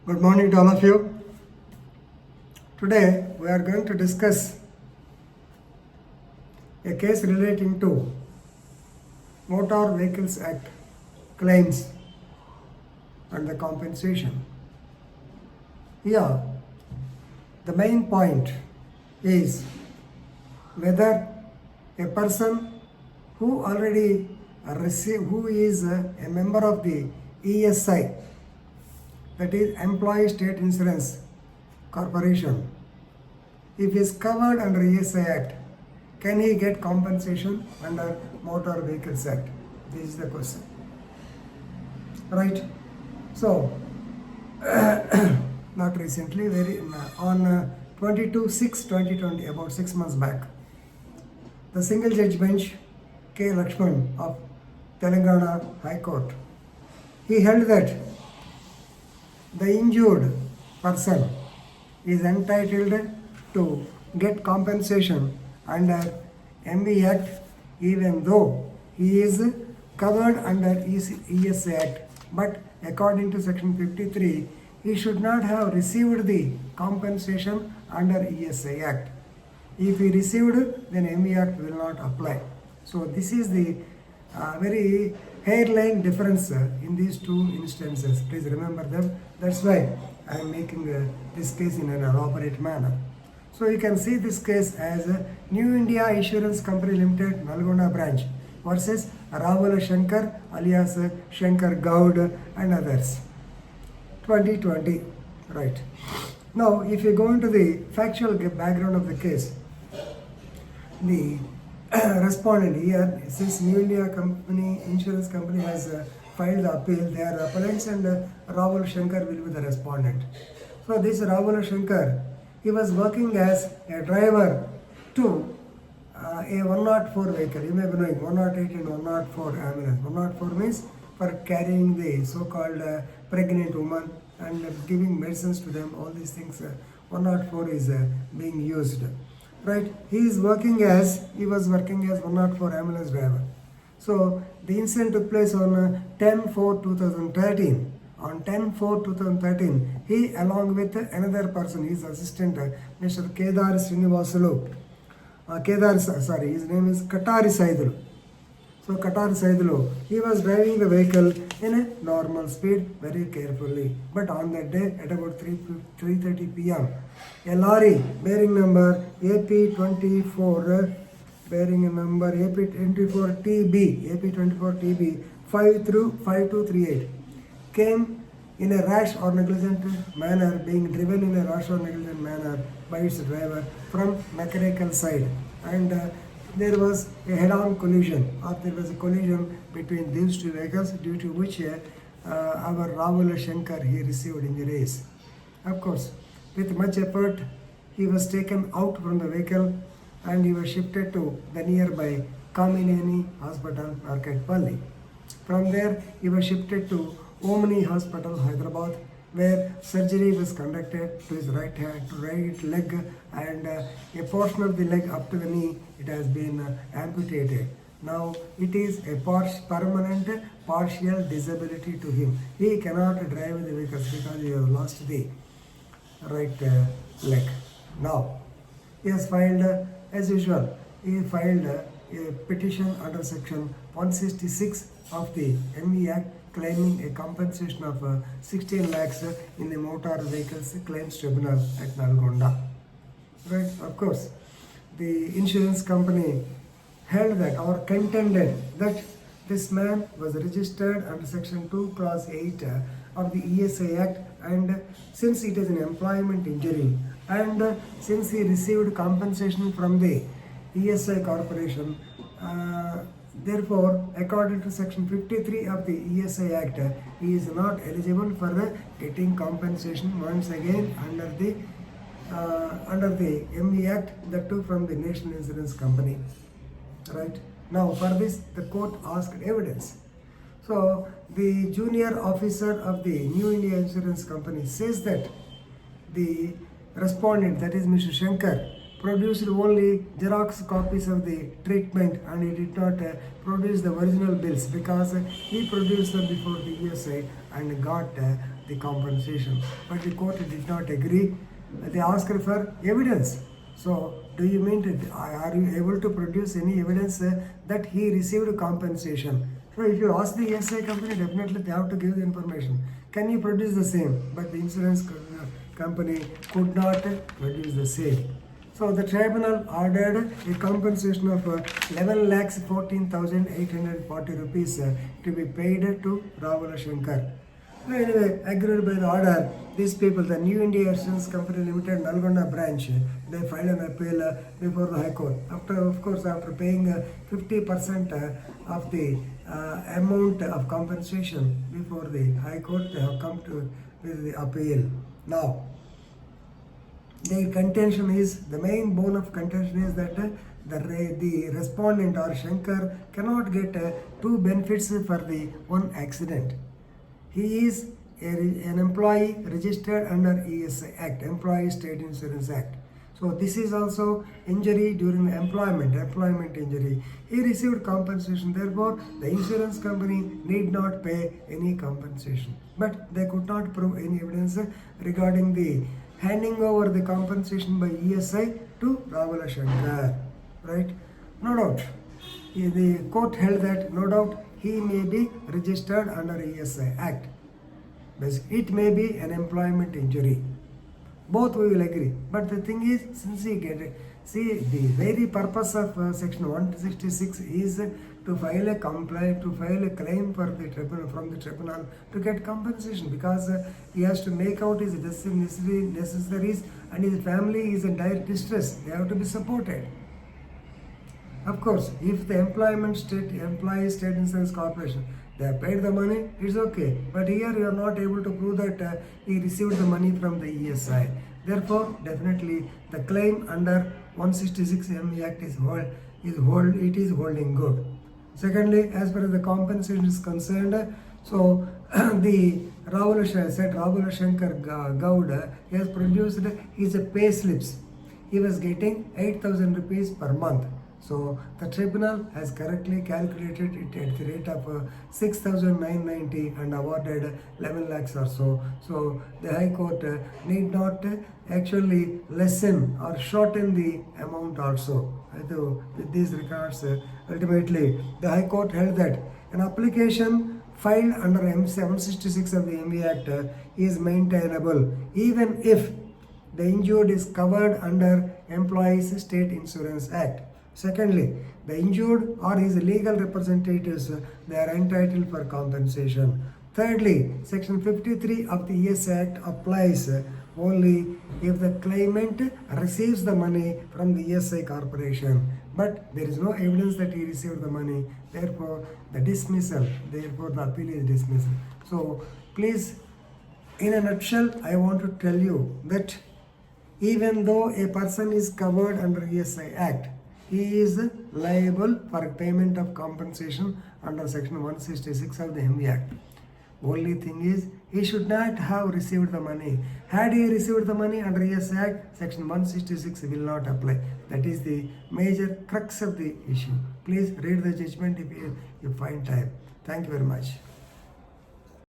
Good morning to all of you. Today we are going to discuss a case relating to Motor Vehicles Act claims and the compensation. Here, the main point is whether a person who already who is a member of the ESI, that is Employee State Insurance Corporation, if he is covered under ESI Act, can he get compensation under Motor Vehicles Act? This is the question. Right? So, not recently, on 22/6/2020, about 6 months back, the single judge bench K. Lakshman of Telangana High Court, he held that the injured person is entitled to get compensation under MV Act even though he is covered under ESI Act, but according to section 53, he should not have received the compensation under ESI Act. If he received, then MV Act will not apply. So this is the very hairline difference in these two instances. Please remember them. That's why I am making this case in an elaborate manner. So you can see this case as New India Insurance Company Limited, Nalgonda branch versus Rahul Shankar alias Shankar Gaud and others. 2020. Right. Now, if you go into the factual background of the case, the respondent here, since New India Insurance Company has filed the appeal, they are appellants and Rahul Shankar will be the respondent. So this Rahul Shankar, he was working as a driver to a 104 vehicle. You may be knowing 108 and 104 ambulance. 104 means for carrying the so-called pregnant woman and giving medicines to them. All these things, 104 is being used. Right? He was working as 104 ambulance driver. So the incident took place on 10/4/2013. On 10/4/2013, he along with another person, his assistant, Mr. Kedar Srinivasulu. His name is Katari Saidulu. So Katari Saidulu, he was driving the vehicle in a normal speed very carefully. But on that day at about 3:30 p.m., a lorry bearing number AP24 TB 5238 came in a rash or negligent manner, being driven in a rash or negligent manner by its driver from mechanical side, and there was a head-on collision, or there was a collision between these two vehicles, due to which our Rahul Shankar, he received injuries. Of course, with much effort, he was taken out from the vehicle and he was shifted to the nearby Kamineni Hospital, Marketpalli. From there, he was shifted to Omni Hospital, Hyderabad, where surgery was conducted to his right leg, and a portion of the leg up to the knee, it has been amputated. Now it is a permanent partial disability to him. He cannot drive the vehicles because he has lost the right leg. Now he has filed, as usual, he filed a petition under section 166 of the MV Act, claiming a compensation of 16 lakhs in the Motor Vehicles Claims Tribunal at Nalgonda. Right? Of course, the insurance company held that or contended that this man was registered under section 2/8 of the ESI Act, and since it is an employment injury and since he received compensation from the ESI corporation, therefore, according to section 53 of the ESI Act, he is not eligible for getting compensation once again under the MV Act, that too from the National Insurance Company. Right? Now, for this, the court asked evidence. So, the junior officer of the New India Insurance Company says that the respondent, that is Mr. Shankar, produced only Xerox copies of the treatment and he did not produce the original bills because he produced them before the ESI and got the compensation. But the court did not agree. They asked for evidence. So, do you mean to, are you able to produce any evidence that he received compensation? So, if you ask the ESI company, definitely they have to give the information. Can you produce the same? But the insurance company could not produce the same. So the tribunal ordered a compensation of 11,14,840 rupees to be paid to Rahul Shankar. So anyway, agreed by the order, these people, the New India Insurance Company Limited Nalgonda branch, they filed an appeal before the High Court. After paying 50% of the amount of compensation before the High Court, they have come to with the appeal. Now, their contention is, the main bone of contention is that the respondent or Shankar cannot get two benefits for the one accident. He is an employee registered under ESI Act, Employee State Insurance Act. So this is also injury during employment injury. He received compensation, therefore the insurance company need not pay any compensation. But they could not prove any evidence regarding the handing over the compensation by ESI to Rahul Shankar, right? No doubt. The court held that no doubt he may be registered under ESI Act. It may be an employment injury. Both we will agree. But the thing is, since he the very purpose of section 166 is to file a complaint, to file a claim for the tribunal, from the tribunal to get compensation, because he has to make out his necessaries and his family is in dire distress. They have to be supported. Of course, if the Employee State Insurance Corporation, they have paid the money, it's okay. But here you are not able to prove that he received the money from the ESI. Therefore, definitely the claim under 166 ME Act is holding good. Secondly, as far as the compensation is concerned, so the Rahul Shankar Gowda, he has produced his pay slips. He was getting 8,000 rupees per month. So the tribunal has correctly calculated it at the rate of 6,990 and awarded 11 lakhs or so. So the High Court need not actually lessen or shorten the amount also. With these regards, ultimately the High Court held that an application filed under 766 of the MV Act is maintainable even if the injured is covered under Employees State Insurance Act. Secondly, the injured or his legal representatives, they are entitled for compensation. Thirdly, section 53 of the ES Act applies only if the claimant receives the money from the ESI corporation. But there is no evidence that he received the money. Therefore, the appeal is dismissed. So, please, in a nutshell, I want to tell you that even though a person is covered under ESI Act, he is liable for payment of compensation under section 166 of the MV Act. Only thing is, he should not have received the money. Had he received the money under ES Act, section 166 will not apply. That is the major crux of the issue. Please read the judgment if you find time. Thank you very much.